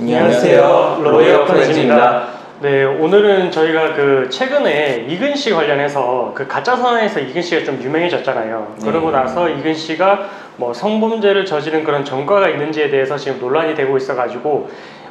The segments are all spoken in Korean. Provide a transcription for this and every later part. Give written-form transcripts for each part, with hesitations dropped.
안녕하세요. 로이어 프렌즈입니다. 네, 오늘은 저희가 최근에 이근 씨 관련해서 가짜 선언에서 이근 씨가 좀 유명해졌잖아요. 그러고 나서 이근 씨가 뭐 성범죄를 저지른 그런 전과가 있는지에 대해서 지금 논란이 되고 있어가지고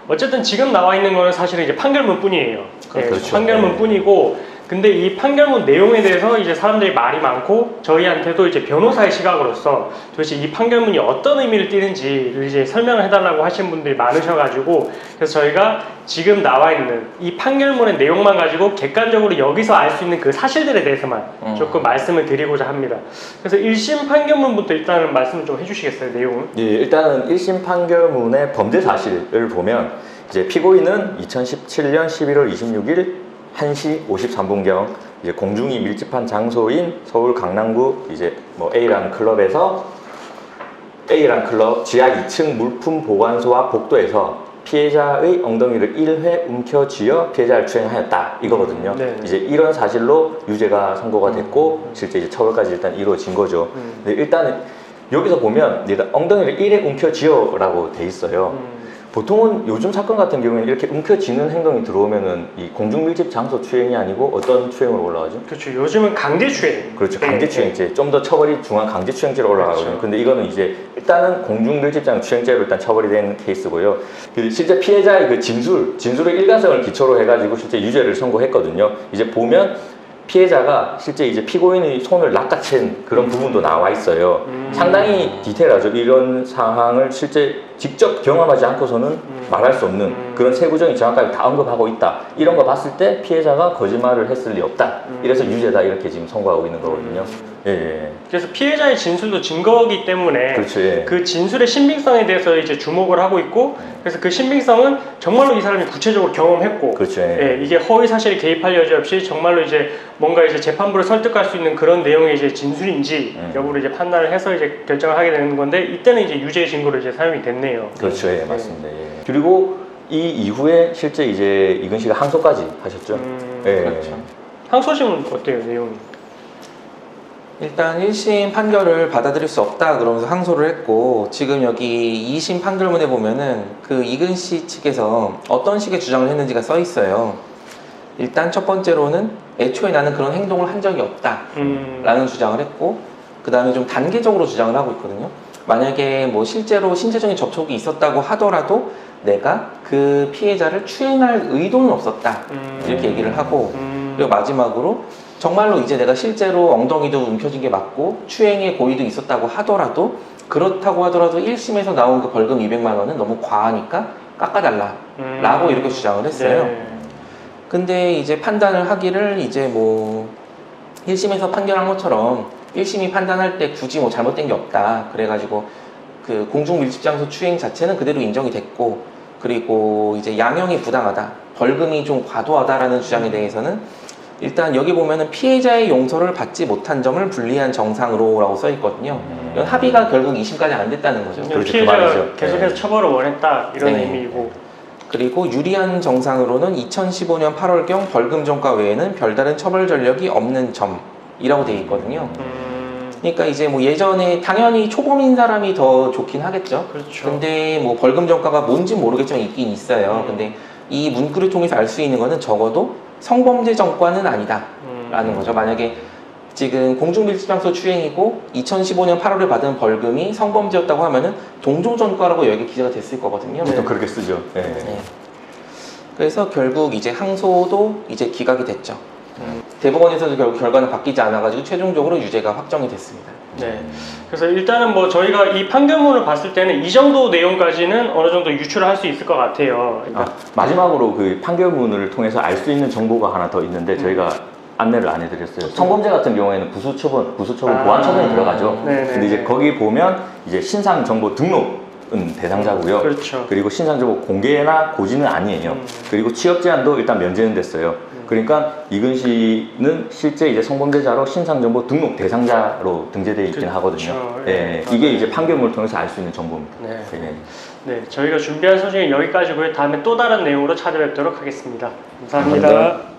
어쨌든 지금 나와 있는 거는 사실은 이제 판결문뿐이에요. 그렇죠. 판결문뿐이고, 근데 이 판결문 내용에 대해서 이제 사람들이 말이 많고 저희한테도 이제 변호사의 시각으로서 도대체 이 판결문이 어떤 의미를 띠는지를 이제 설명을 해달라고 하신 분들이 많으셔가지고, 그래서 저희가 지금 나와 있는 이 판결문의 내용만 가지고 객관적으로 여기서 알 수 있는 그 사실들에 대해서만 조금 말씀을 드리고자 합니다. 그래서 1심 판결문부터 일단은 말씀을 좀 해주시겠어요, 내용을? 예, 일단은 1심 판결문의 범죄 사실을 보면 이제 피고인은 2017년 11월 26일 1시 53분경 이제 공중이 밀집한 장소인 서울 강남구 이제 뭐 A라는 클럽에서 A라는 클럽 지하 2층 물품 보관소와 복도에서 피해자의 엉덩이를 1회 움켜쥐어 피해자를 추행하였다 이거거든요. 네. 이제 이런 사실로 유죄가 선고가 됐고 실제 이제 처벌까지 일단 이루어진 거죠. 근데 일단은 여기서 보면 일단 엉덩이를 1회 움켜쥐어라고 돼 있어요. 보통은 요즘 사건 같은 경우에는 이렇게 움켜쥐는 행동이 들어오면은 이 공중밀집 장소 추행이 아니고 어떤 추행으로 올라가죠? 그렇죠. 요즘은 강제추행. 그렇죠. 강제추행죄. 좀 더 처벌이 중한 강제추행죄로 올라가거든요. 그렇죠. 근데 이거는 이제 일단은 공중밀집장 추행죄로 일단 처벌이 된 케이스고요. 실제 피해자의 그 진술의 일관성을 기초로 해가지고 실제 유죄를 선고했거든요. 이제 보면 피해자가 실제 이제 피고인의 손을 낚아챈 그런 부분도 나와 있어요. 상당히 디테일하죠. 이런 상황을 실제 직접 경험하지 않고서는 말할 수 없는 그런 세부적인 정확하게 다 언급하고 있다. 이런 거 봤을 때 피해자가 거짓말을 했을 리 없다. 이래서 유죄다 이렇게 지금 선고하고 있는 거거든요. 예. 그래서 피해자의 진술도 증거이기 때문에 그렇죠. 예. 그 진술의 신빙성에 대해서 이제 주목을 하고 있고, 그래서 그 신빙성은 정말로 이 사람이 구체적으로 경험했고, 그렇죠. 예. 이게 허위 사실이 개입할 여지 없이 정말로 이제 뭔가 이제 재판부를 설득할 수 있는 그런 내용의 이제 진술인지 여부를 이제 판단을 해서 이제 결정을 하게 되는 건데, 이때는 이제 유죄의 증거로 이제 사용이 됐네요. 그렇죠. 예, 맞습니다. 예. 그리고 이 이후에 실제 이제 이근 씨가 항소까지 하셨죠. 예. 그렇죠. 항소심은 어때요, 내용이? 일단 1심 판결을 받아들일 수 없다 그러면서 항소를 했고, 지금 여기 2심 판결문에 보면은 그 이근 씨 측에서 어떤 식의 주장을 했는지가 써 있어요. 일단 첫 번째로는 애초에 나는 그런 행동을 한 적이 없다 라는 주장을 했고, 그 다음에 좀 단계적으로 주장을 하고 있거든요. 만약에 뭐 실제로 신체적인 접촉이 있었다고 하더라도 내가 그 피해자를 추행할 의도는 없었다 이렇게 얘기를 하고, 그리고 마지막으로 정말로 이제 내가 실제로 엉덩이도 움켜쥔 게 맞고 추행의 고의도 있었다고 하더라도, 그렇다고 하더라도 1심에서 나온 그 벌금 200만 원은 너무 과하니까 깎아달라 라고 이렇게 주장을 했어요. 네. 근데 이제 판단을 하기를 이제 뭐 1심에서 판결한 것처럼 1심이 판단할 때 굳이 뭐 잘못된 게 없다 그래가지고 그 공중밀집장소 추행 자체는 그대로 인정이 됐고, 그리고 이제 양형이 부당하다, 벌금이 좀 과도하다라는 주장에 대해서는 일단 여기 보면은 피해자의 용서를 받지 못한 점을 불리한 정상으로 라고 써 있거든요. 이건 합의가 결국 2심까지 안 됐다는 거죠. 그렇죠. 피해자가 그 계속해서 처벌을 원했다 이런 네. 의미이고, 그리고 유리한 정상으로는 2015년 8월경 벌금 전과 외에는 별다른 처벌 전력이 없는 점이라고 되어 있거든요. 그러니까 이제 뭐 예전에 당연히 초범인 사람이 더 좋긴 하겠죠. 그렇죠. 근데 뭐 벌금 전과가 뭔지 모르겠지만 있긴 있어요. 근데 이 문구를 통해서 알 수 있는 거는 적어도 성범죄 전과는 아니다 라는 거죠. 만약에 지금 공중밀집장소 추행이고 2015년 8월에 받은 벌금이 성범죄였다고 하면은 동종전과라고 여기 기재가 됐을 거거든요. 보통 그렇게 쓰죠. 예. 네. 그래서 결국 이제 항소도 이제 기각이 됐죠. 대법원에서도 결국 결과는 바뀌지 않아가지고 최종적으로 유죄가 확정이 됐습니다. 네. 그래서 일단은 뭐 저희가 이 판결문을 봤을 때는 이 정도 내용까지는 어느 정도 유출을 할 수 있을 것 같아요. 그러니까 마지막으로 그 판결문을 통해서 알 수 있는 정보가 하나 더 있는데 저희가 안내를 안 해드렸어요. 성범죄 같은 경우에는 부수처분 보완 처분이 들어가죠. 네네. 근데 이제 거기 보면 이제 신상 정보 등록은 대상자고요. 그렇죠. 그리고 신상 정보 공개나 고지는 아니에요. 그리고 취업 제한도 일단 면제는 됐어요. 그러니까 이근 씨는 실제 이제 성범죄자로 신상 정보 등록 대상자로 등재되어 있긴 그렇죠. 하거든요. 네. 이게 이제 판결문을 통해서 알 수 있는 정보입니다. 네. 예. 네, 저희가 준비한 소식은 여기까지고요. 다음에 또 다른 내용으로 찾아뵙도록 하겠습니다. 감사합니다. 감사합니다.